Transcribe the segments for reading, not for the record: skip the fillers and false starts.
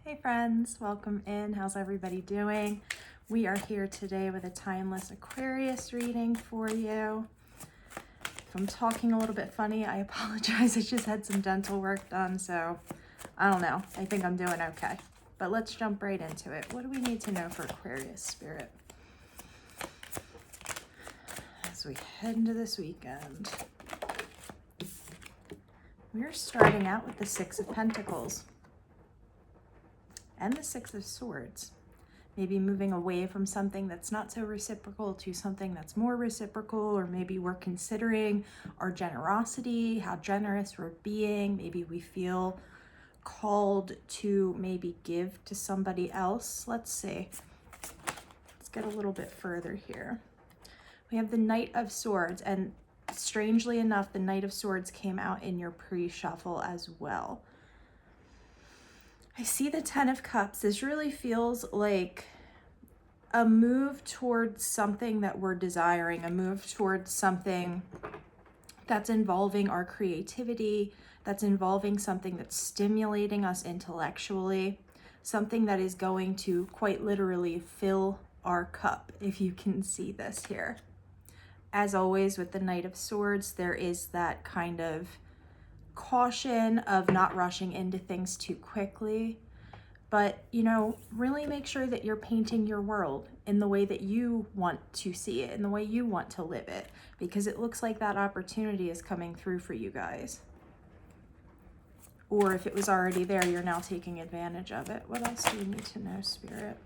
Hey friends, welcome in. How's everybody doing? We are here today with a timeless Aquarius reading for you. If I'm talking a little bit funny, I apologize. I just had some dental work done, so I don't know. I think I'm doing okay. But let's jump right into it. What do we need to know for Aquarius spirit as we head into this weekend? We're starting out with the Six of Pentacles and the Six of Swords. Maybe moving away from something that's not so reciprocal to something that's more reciprocal, or maybe we're considering our generosity, how generous we're being. Maybe we feel called to maybe give to somebody else. Let's see. Let's get a little bit further here. We have the Knight of Swords, and strangely enough, the Knight of Swords came out in your pre-shuffle as well. I see the Ten of Cups. This really feels like a move towards something that we're desiring, a move towards something that's involving our creativity, that's involving something that's stimulating us intellectually, something that is going to quite literally fill our cup, if you can see this here. As always with the Knight of Swords, there is that kind of caution of not rushing into things too quickly, but really make sure that you're painting your world in the way that you want to see it, in the way you want to live it, because it looks like that opportunity is coming through for you guys. Or if it was already there, you're now taking advantage of it. What else do you need to know, Spirit?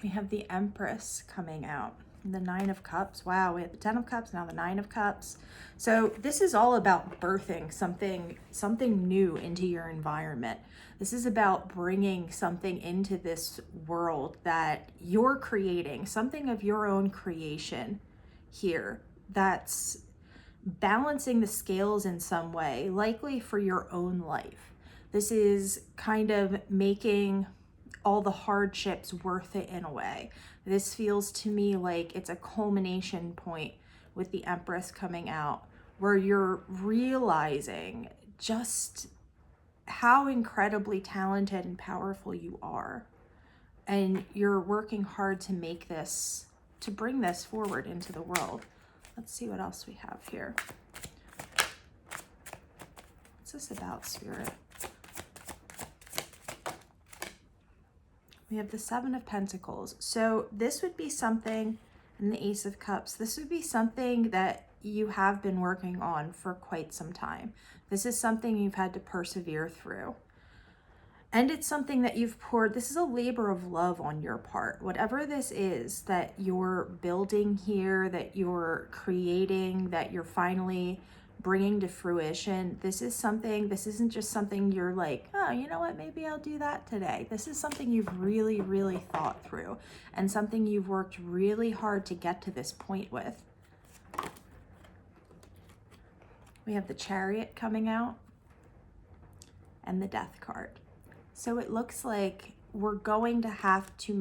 We have the Empress coming out. The Nine of Cups. Wow, we have the Ten of Cups, now the Nine of Cups. So this is all about birthing something new into your environment. This is about bringing something into this world that you're creating, something of your own creation here that's balancing the scales in some way, likely for your own life. This is kind of making all the hardships worth it in a way. This feels to me like it's a culmination point with the Empress coming out, where you're realizing just how incredibly talented and powerful you are. And you're working hard to make this, to bring this forward into the world. Let's see what else we have here. What's this about, Spirit? We have the Seven of Pentacles. So this would be something, and the Ace of Cups, this would be something that you have been working on for quite some time. This is something you've had to persevere through. And it's something that you've poured, this is a labor of love on your part. Whatever this is that you're building here, that you're creating, that you're finally bringing to fruition, this isn't just something you're like, oh, you know what, maybe I'll do that today. This is something you've really, really thought through, and something you've worked really hard to get to this point with. We have the Chariot coming out and the Death card. So it looks like we're going to have to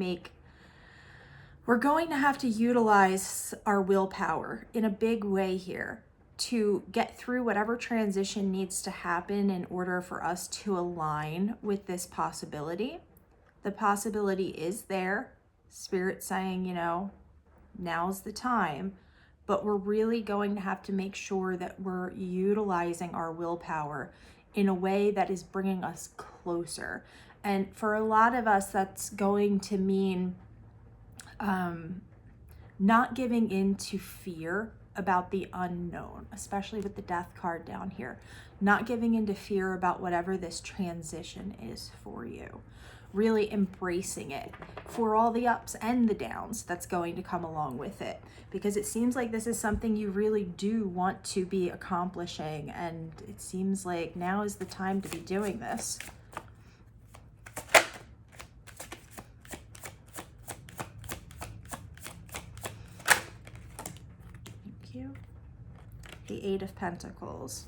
utilize our willpower in a big way here to get through whatever transition needs to happen in order for us to align with this possibility. The possibility is there. Spirit saying, now's the time, but we're really going to have to make sure that we're utilizing our willpower in a way that is bringing us closer. And for a lot of us, that's going to mean not giving in to fear about the unknown, especially with the Death card down here. Not giving into fear about whatever this transition is for you. Really embracing it for all the ups and the downs that's going to come along with it. Because it seems like this is something you really do want to be accomplishing, and it seems like now is the time to be doing this. The Eight of Pentacles.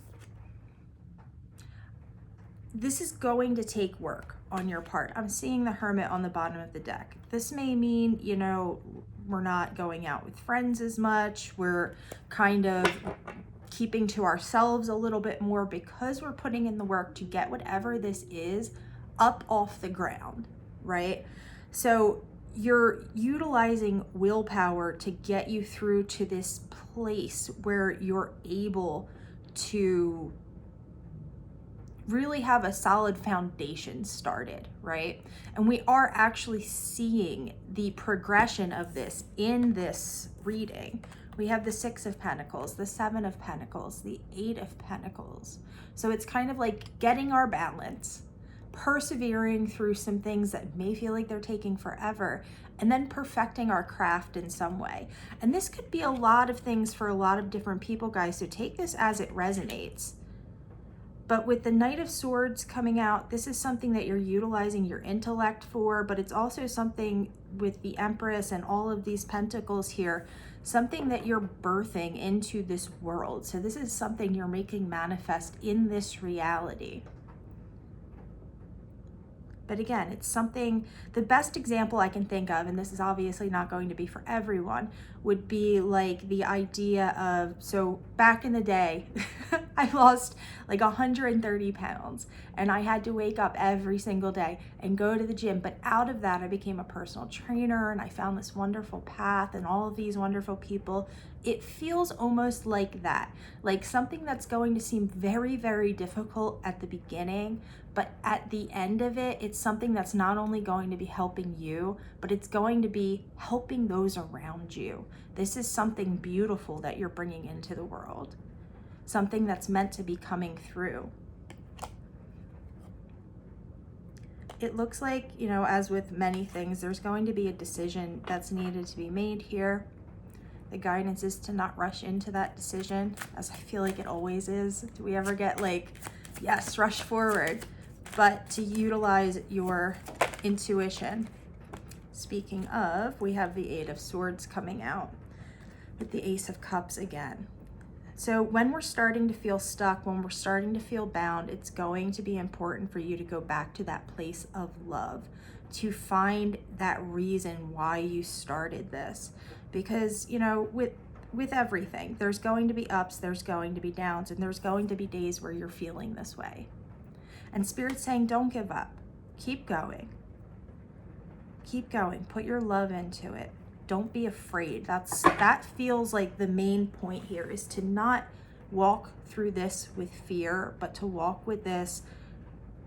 This is going to take work on your part. I'm seeing the Hermit on the bottom of the deck. This may mean, we're not going out with friends as much. We're kind of keeping to ourselves a little bit more because we're putting in the work to get whatever this is up off the ground, right? So you're utilizing willpower to get you through to this place where you're able to really have a solid foundation started, right? And we are actually seeing the progression of this in this reading. We have the 6 of Pentacles, the 7 of Pentacles, the 8 of Pentacles. So it's kind of like getting our balance, persevering through some things that may feel like they're taking forever, and then perfecting our craft in some way. And this could be a lot of things for a lot of different people, guys, so take this as it resonates. But with the Knight of Swords coming out, this is something that you're utilizing your intellect for, but it's also something with the Empress and all of these pentacles here, something that you're birthing into this world. So this is something you're making manifest in this reality. But again, it's something, the best example I can think of, and this is obviously not going to be for everyone, would be like the idea of, so back in the day, I lost like 130 pounds and I had to wake up every single day and go to the gym. But out of that, I became a personal trainer and I found this wonderful path and all of these wonderful people. It feels almost like that, like something that's going to seem very, very difficult at the beginning, but at the end of it, it's something that's not only going to be helping you, but it's going to be helping those around you. This is something beautiful that you're bringing into the world, something that's meant to be coming through. It looks like, you know, as with many things, there's going to be a decision that's needed to be made here. The guidance is to not rush into that decision, as I feel like it always is. Do we ever get like, yes, rush forward, but to utilize your intuition. Speaking of, we have the 8 of Swords coming out with the Ace of Cups again. So when we're starting to feel stuck, when we're starting to feel bound, it's going to be important for you to go back to that place of love, to find that reason why you started this. Because, you know, with everything, there's going to be ups, there's going to be downs, and there's going to be days where you're feeling this way. And Spirit's saying, don't give up. Keep going. Keep going. Put your love into it. Don't be afraid. That feels like the main point here, is to not walk through this with fear, but to walk with this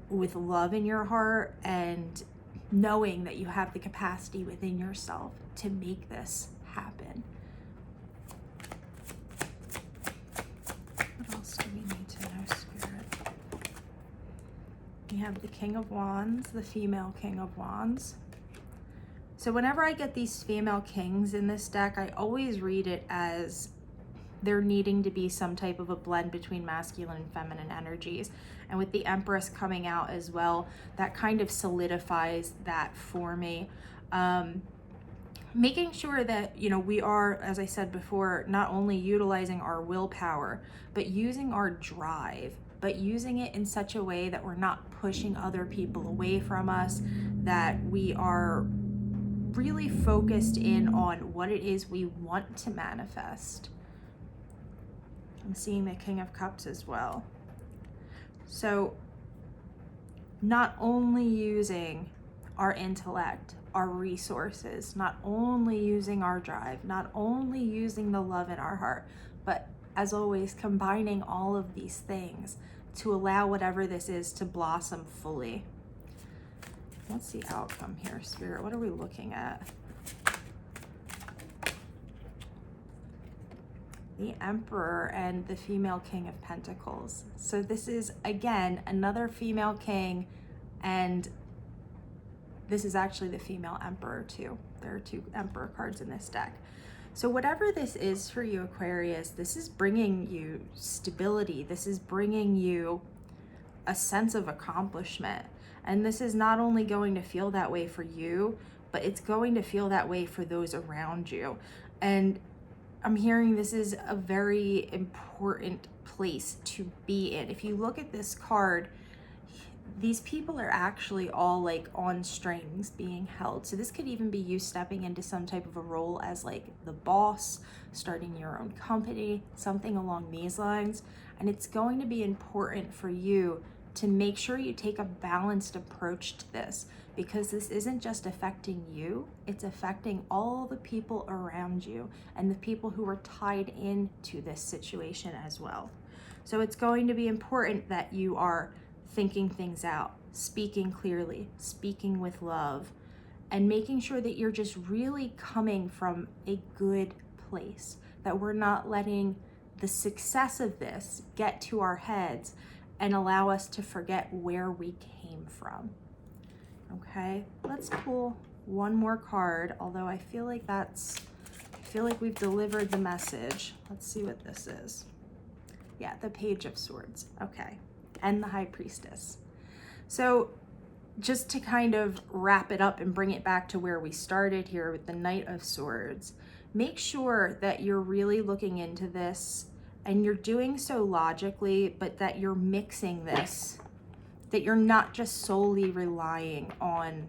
with love in your heart and knowing that you have the capacity within yourself to make this happen. What else do we need to know, Spirit? We have the King of Wands, the female King of Wands. So whenever I get these female kings in this deck, I always read it as there needing to be some type of a blend between masculine and feminine energies. And with the Empress coming out as well, that kind of solidifies that for me. Making sure that, you know, we are, as I said before, not only utilizing our willpower, but using our drive, but using it in such a way that we're not pushing other people away from us, that we are really focused in on what it is we want to manifest. I'm seeing the King of Cups as well. So not only using our intellect, our resources, not only using our drive, not only using the love in our heart, but as always, combining all of these things to allow whatever this is to blossom fully. What's the outcome here, Spirit? What are we looking at? The Emperor and the female King of Pentacles. So this is, again, another female king, and this is actually the female Emperor too. There are 2 Emperor cards in this deck. So whatever this is for you, Aquarius, this is bringing you stability. This is bringing you a sense of accomplishment. And this is not only going to feel that way for you, but it's going to feel that way for those around you. And I'm hearing this is a very important place to be in. If you look at this card, these people are actually all like on strings being held. So this could even be you stepping into some type of a role as like the boss, starting your own company, something along these lines. And it's going to be important for you to make sure you take a balanced approach to this, because this isn't just affecting you, it's affecting all the people around you and the people who are tied into this situation as well. So it's going to be important that you are thinking things out, speaking clearly, speaking with love, and making sure that you're just really coming from a good place, that we're not letting the success of this get to our heads and allow us to forget where we came from. Okay, let's pull one more card, although I feel like we've delivered the message. Let's see what this is. Yeah, the Page of Swords. Okay, and the High Priestess. So just to kind of wrap it up and bring it back to where we started here with the Knight of Swords, make sure that you're really looking into this and you're doing so logically, but that you're mixing this, that you're not just solely relying on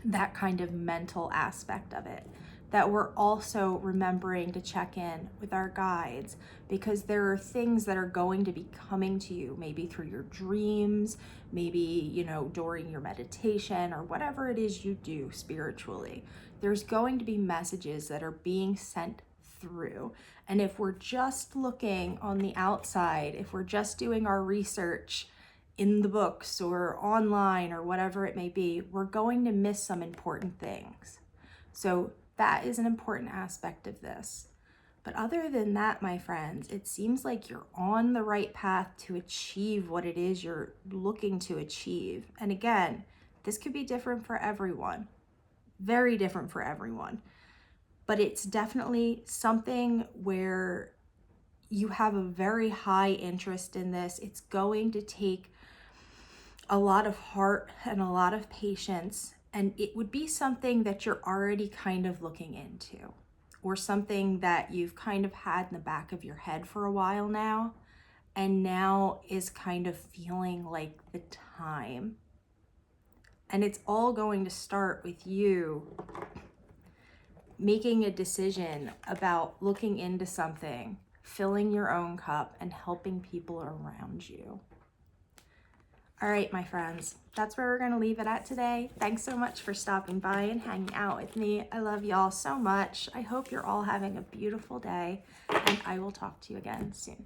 that kind of mental aspect of it, that we're also remembering to check in with our guides, because there are things that are going to be coming to you, maybe through your dreams, maybe, you know, during your meditation or whatever it is you do spiritually. There's going to be messages that are being sent through. And if we're just looking on the outside, if we're just doing our research in the books or online or whatever it may be, we're going to miss some important things. So that is an important aspect of this. But other than that, my friends, it seems like you're on the right path to achieve what it is you're looking to achieve. And again, this could be different for everyone, very different for everyone. But it's definitely something where you have a very high interest in this. It's going to take a lot of heart and a lot of patience, and it would be something that you're already kind of looking into, or something that you've kind of had in the back of your head for a while now, and now is kind of feeling like the time. And it's all going to start with you making a decision about looking into something, filling your own cup, and helping people around you. All right, my friends, that's where we're going to leave it at today. Thanks so much for stopping by and hanging out with me. I love y'all so much. I hope you're all having a beautiful day, and I will talk to you again soon.